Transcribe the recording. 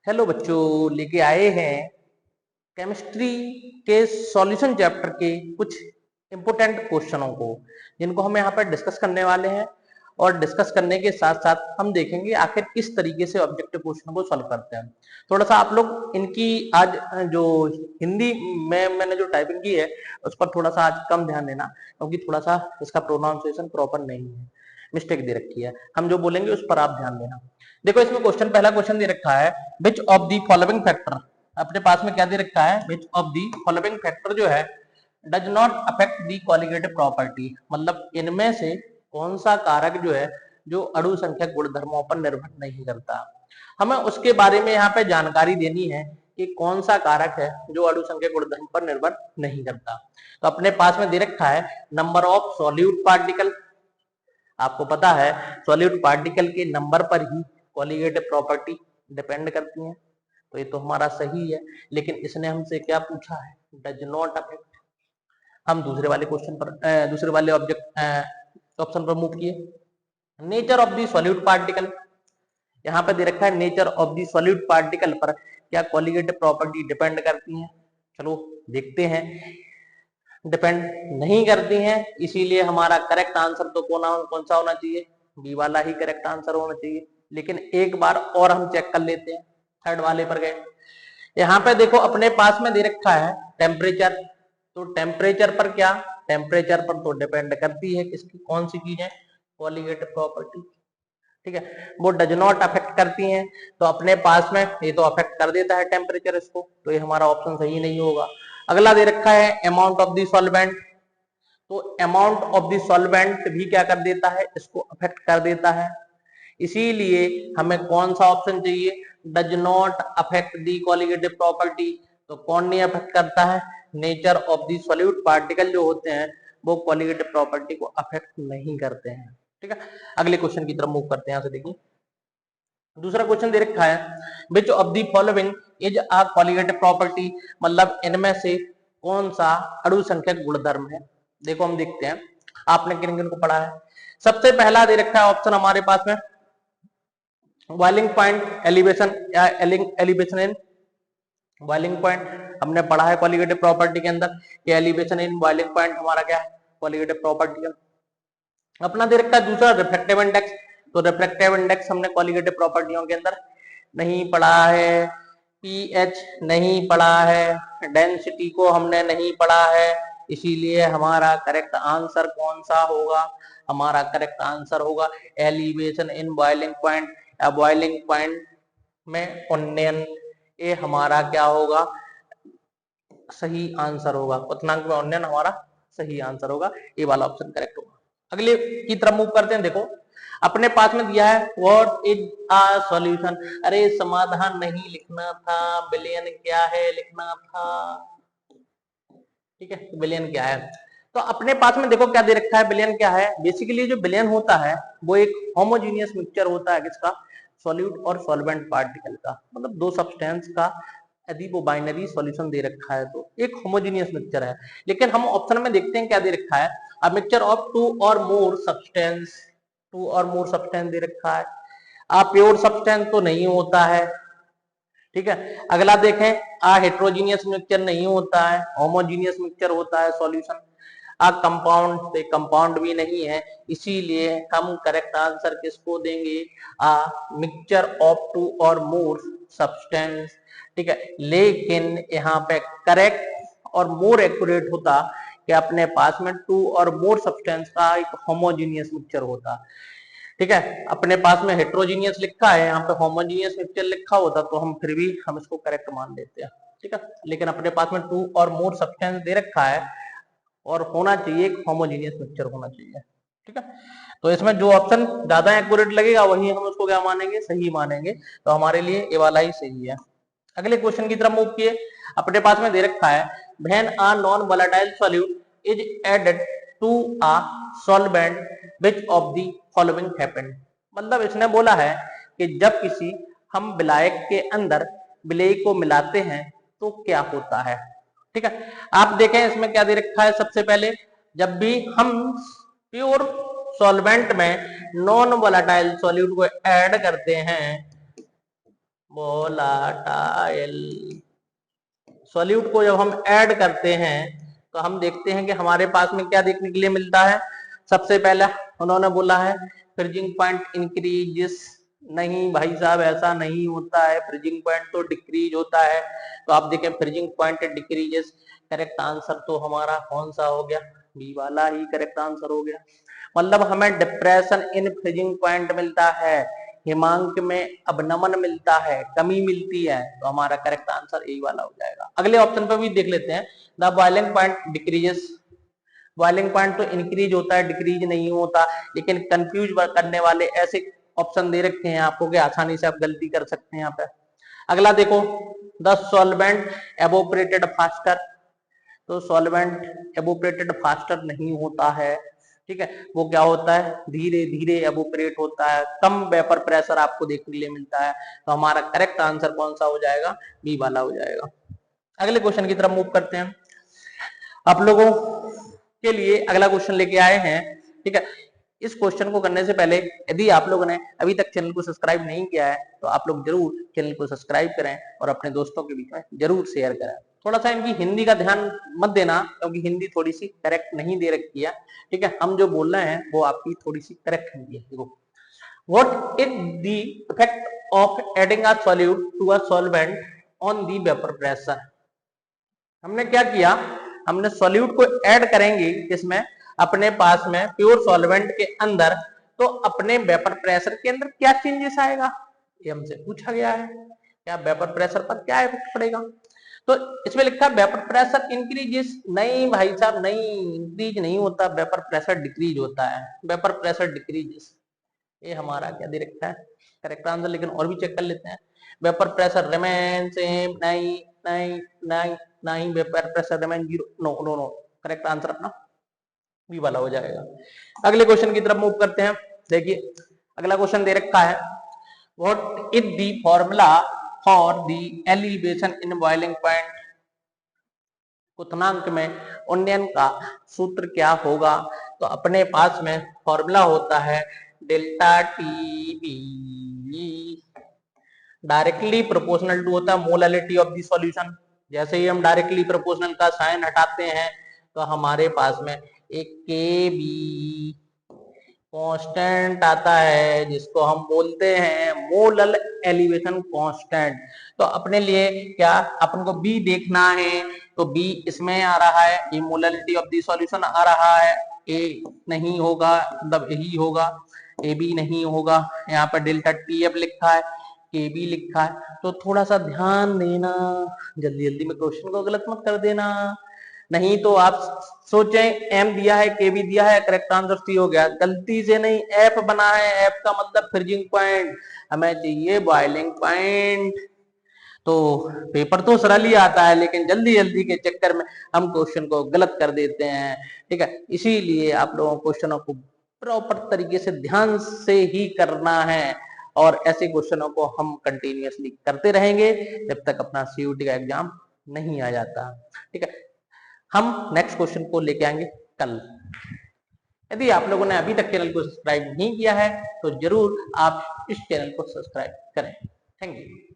Hello बच्चों, लेके आए हैं केमिस्ट्री के सॉल्यूशन चैप्टर के कुछ इंपोर्टेंट क्वेश्चनों को, जिनको हम यहाँ पर डिस्कस करने वाले हैं। और डिस्कस करने के साथ साथ हम देखेंगे आखिर किस तरीके से ऑब्जेक्टिव क्वेश्चन को सॉल्व करते हैं। थोड़ा सा आप लोग इनकी आज जो हिंदी में मैंने जो टाइपिंग की है उस पर थोड़ा सा आज कम ध्यान देना, क्योंकि थोड़ा सा इसका प्रोनाउंसिएशन प्रॉपर नहीं है, मिस्टेक दे रखी है। हम जो बोलेंगे उस पर आप ध्यान देना। देखो इसमें पहला क्वेश्चन दे रखा है, which of the following factor. अपने पास में क्या दे रखा है, which of the following factor जो है does not affect the colligative property, मतलब इनमें से कौन सा कारक जो है जो अणु संख्या गुणधर्मों पर निर्भर नहीं करता। हमें उसके बारे में यहाँ पे जानकारी देनी है कि कौन सा कारक है जो अणु संख्या गुणधर्म पर निर्भर नहीं करता। तो अपने पास में दे रखा है नंबर ऑफ सॉल्यूट पार्टिकल। आपको पता है सॉल्यूट पार्टिकल के नंबर पर ही कॉलिगेटिव प्रॉपर्टी डिपेंड करती है, तो ये तो हमारा सही है। लेकिन इसने हमसे क्या पूछा है, डज नॉट अफेक्ट। हम दूसरे वाले क्वेश्चन पर दूसरे वाले ऑब्जेक्ट ऑप्शन पर मूव किए। Nature of the solute particle, यहाँ पे दे रखा है nature of the solute particle पर क्या कॉलिगेटिव प्रॉपर्टी डिपेंड करती है। चलो देखते हैं, डिपेंड नहीं करती हैं, इसीलिए हमारा करेक्ट आंसर तो कौन सा होना चाहिए, बी वाला ही करेक्ट आंसर होना चाहिए। लेकिन एक बार और हम चेक कर लेते हैं, थर्ड वाले पर गए। यहाँ पे देखो अपने पास में दे रखा है टेम्परेचर, तो टेम्परेचर पर क्या, टेम्परेचर पर तो डिपेंड करती है किसकी, कौन सी चीज है, कॉलिगेटिव प्रॉपर्टी। ठीक है, वो डज नॉट अफेक्ट करती हैं, तो अपने पास में ये तो अफेक्ट कर देता है टेम्परेचर इसको, तो ये हमारा ऑप्शन सही नहीं होगा। अगला दे रखा है अमाउंट ऑफ द सॉल्वेंट, तो अमाउंट ऑफ द सॉल्वेंट भी क्या कर देता है, इसको अफेक्ट कर देता है। इसीलिए हमें कौन सा ऑप्शन चाहिए, does not affect the colligative property. तो कौन नहीं अफेक्ट करता है, nature of the solute particle जो होते हैं वो कॉलिगेटिव प्रॉपर्टी को अफेक्ट नहीं करते हैं। ठीक है, अगले क्वेश्चन की तरफ मूव करते हैं। यहाँ से देखिए दूसरा क्वेश्चन दे रखा है, which of the following is a colligative property, मतलब इनमें से कौन सा अणु संख्यक गुणधर्म है। देखो हम देखते हैं आपने किन किन को पढ़ा है। सबसे पहला दे रखा है ऑप्शन हमारे पास में बॉइलिंग पॉइंट एलिवेशन या एलिवेशन इन बॉइलिंग पॉइंट। हमने पढ़ा है कॉलिगेटिव प्रॉपर्टी के अंदर कि एलिवेशन इन बॉइलिंग पॉइंट हमारा क्या है, कॉलिगेटिव प्रॉपर्टी है। अपना दे रखा है दूसरा रिफ्रैक्टिव इंडेक्स, तो रिफ्रैक्टिव इंडेक्स हमने कॉलिगेटिव प्रॉपर्टियों के अंदर नहीं पढ़ा है। पीएच नहीं पढ़ा है, डेंसिटी को हमने नहीं पढ़ा है, इसीलिए हमारा करेक्ट आंसर कौन सा होगा, हमारा करेक्ट आंसर होगा एलिवेशन इन बॉइलिंग पॉइंट या बॉइलिंग पॉइंट में उन्नयन। ये हमारा क्या होगा, सही आंसर होगा। क्वथनांक में उन्नयन हमारा सही आंसर होगा, ये वाला ऑप्शन करेक्ट होगा। अगले की तरफ मूव करते हैं। देखो अपने पास में दिया है व्हाट इज अ सॉल्यूशन, अरे समाधान नहीं लिखना था, विलयन क्या है लिखना था। ठीक है, तो विलयन क्या है, तो अपने पास में देखो क्या दे रखा है, विलयन क्या है। बेसिकली जो विलयन होता है वो एक होमोजीनियस मिक्सचर होता है किसका, सॉल्यूट और सॉल्वेंट पार्टिकल का, मतलब दो सब्सटेंस का यदि वो बाइनरी सॉल्यूशन दे रखा है तो एक होमोजीनियस मिक्सचर है। लेकिन हम ऑप्शन में देखते हैं क्या दे रखा है, अ मिक्सचर ऑफ टू और मोर सब्सटेंस, टू और मोर सब्सटेंस दे रखा है। आ प्योर सब्सटेंस तो नहीं होता है। ठीक है, अगला देखें आ हेट्रोजीनियस मिक्सचर नहीं होता है, होमोजीनियस मिक्सचर होता है सॉल्यूशन। आ कंपाउंड से कंपाउंड भी नहीं है, इसीलिए हम करेक्ट आंसर किसको देंगे, आ मिक्सचर ऑफ टू और मोर सब्सटेंस। ठीक है, लेकिन यहाँ पे करेक्ट और मोर एक्यूरेट होता कि अपने पास में टू और मोर सब्सटेंस का एक होमोजीनियस मिक्सचर होता। ठीक है, अपने पास में हेट्रोजीनियस लिखा है, यहाँ पे होमोजीनियस मिक्सचर लिखा होता तो हम फिर भी हम इसको करेक्ट मान लेते हैं। ठीक है, लेकिन अपने पास में टू और मोर सब्सटेंस दे रखा है और होना चाहिए एक होमोजीनियस मिक्सचर होना चाहिए। ठीक है, तो इसमें जो ऑप्शन ज्यादा एक्यूरेट लगेगा वही हम उसको क्या मानेंगे, सही मानेंगे, तो हमारे लिए ये वाला ही सही है। अगले क्वेश्चन की तरफ मूव किए। अपने पास में दे रखा है when a non volatile solute is added to a solvent which of the following happened, मतलब इसने बोला है कि जब किसी हम विलायक के अंदर विलेय को मिलाते हैं तो क्या होता है। ठीक है, आप देखें इसमें क्या दे रखा है, सबसे पहले जब भी हम प्योर सॉल्वेंट में नॉन वोलेटाइल सॉल्यूट को ऐड करते हैं, वोलाटाइल। सॉल्यूट को जब हम ऐड करते हैं तो हम देखते हैं कि हमारे पास में क्या देखने के लिए मिलता है। सबसे पहले उन्होंने बोला है फ्रीजिंग पॉइंट इंक्रीजेस। नहीं भाई साहब, ऐसा नहीं होता है, फ्रीजिंग पॉइंट तो डिक्रीज होता है। तो आप देखें freezing point decreases, correct answer तो हमारा कौन सा हो गया, बी वाला ही करेक्ट आंसर हो गया। मतलब हमें डिप्रेशन इन फ्रीजिंग पॉइंट मिलता है, हिमांक में अवनमन मिलता है, कमी मिलती है, तो हमारा करेक्ट आंसर ए वाला हो जाएगा। अगले ऑप्शन पे भी देख लेते हैं। The boiling point decreases. Boiling point तो इंक्रीज होता है, डिक्रीज नहीं होता। लेकिन कंफ्यूज करने वाले ऐसे ऑप्शन दे रखे हैं आपको कि आसानी से आप गलती कर सकते हैं यहाँ पे। अगला देखो, द सॉल्वेंट एवोपरेटेड फास्टर। तो सॉल्वेंट एवोपरेटेड फास्टर नहीं होता है, ठीक है। वो क्या होता है, धीरे धीरे एवोपरेट होता है, कम वेपर प्रेशर आपको देखने के लिए मिलता है। तो हमारा करेक्ट आंसर कौन सा हो जाएगा, बी वाला हो जाएगा। अगले क्वेश्चन की तरफ मूव करते हैं। आप लोगों के लिए अगला क्वेश्चन लेके आए हैं, ठीक है। इस क्वेश्चन को करने से पहले यदि आप लोगों ने अभी तक चैनल को सब्सक्राइब नहीं किया है तो आप लोग जरूर चैनल को सब्सक्राइब करें और अपने दोस्तों के बीच में जरूर शेयर करें। थोड़ा सा इनकी हिंदी का ध्यान मत देना क्योंकि हिंदी थोड़ी सी करेक्ट नहीं दे रखी है, ठीक है। हम जो बोल रहे हैं वो आपकी थोड़ी सी करेक्ट हिंदी है। देखो, what is the effect of adding a solute to a solvent on the vapour pressure. हमने क्या किया, हमने सॉल्यूट को ऐड करेंगे जिसमें अपने पास में प्योर सॉल्वेंट के अंदर, तो अपने वेपर प्रेशर के अंदर क्या चेंजेस आएगा, ये हमसे पूछा गया है। क्या वेपर प्रेशर पर क्या इफेक्ट पड़ेगा। तो इसमें लिखा है वेपर प्रेशर इंक्रीजेस। नहीं भाई साहब, नहीं, इंक्रीज नहीं होता, वेपर प्रेशर डिक्रीज होता है, वेपर प्रेशर डिक्रीजेस। ये हमारा क्या दे रखा है करेक्ट आंसर। लेकिन और भी चेक कर लेते हैं। वेपर प्रेशर रिमेन सेम, नहीं नहीं नहीं नहीं, vapour pressure remain zero, no no no, correct answer अपना बी वाला हो जाएगा। अगले क्वेश्चन की तरफ मूव करते हैं। देखिए अगला क्वेश्चन दे रखा है, what is the formula for the elevation in boiling point. क्वथनांक में उन्नयन का सूत्र क्या होगा। तो अपने पास में फॉर्मूला होता है delta T B, directly proportional to होता है मोलालिटी ऑफ द सॉल्यूशन। जैसे ही हम डायरेक्टली प्रोपोर्शनल का साइन हटाते हैं तो हमारे पास में एक के बी कांस्टेंट आता है जिसको हम बोलते हैं मोलल एलिवेशन कांस्टेंट। तो अपने लिए क्या अपन को बी देखना है, तो बी इसमें आ रहा है, ये मोललिटी ऑफ द सॉल्यूशन आ रहा है। ए नहीं होगा, मतलब यही होगा, ए बी नहीं होगा। यहाँ पर डेल्टा टी एफ लिखा है, के बी लिखा है। तो थोड़ा सा ध्यान देना, जल्दी जल्दी में क्वेश्चन को गलत मत कर देना, नहीं तो आप सोचें एम दिया है के बी दिया है करेक्ट आंसर सी हो गया। गलती से नहीं, एफ बना है, एफ का मतलब फ्रीजिंग पॉइंट, हमें चाहिए बॉइलिंग पॉइंट। तो पेपर तो सरल ही आता है लेकिन जल्दी जल्दी के चक्कर में हम क्वेश्चन को गलत कर देते हैं, ठीक है। इसीलिए आप लोगों को क्वेश्चनों को प्रॉपर तरीके से ध्यान से ही करना है और ऐसे क्वेश्चनों को हम कंटिन्यूअसली करते रहेंगे जब तक अपना सीयूटी का एग्जाम नहीं आ जाता, ठीक है। हम नेक्स्ट क्वेश्चन को लेके आएंगे कल। यदि आप लोगों ने अभी तक चैनल को सब्सक्राइब नहीं किया है तो जरूर आप इस चैनल को सब्सक्राइब करें। Thank you.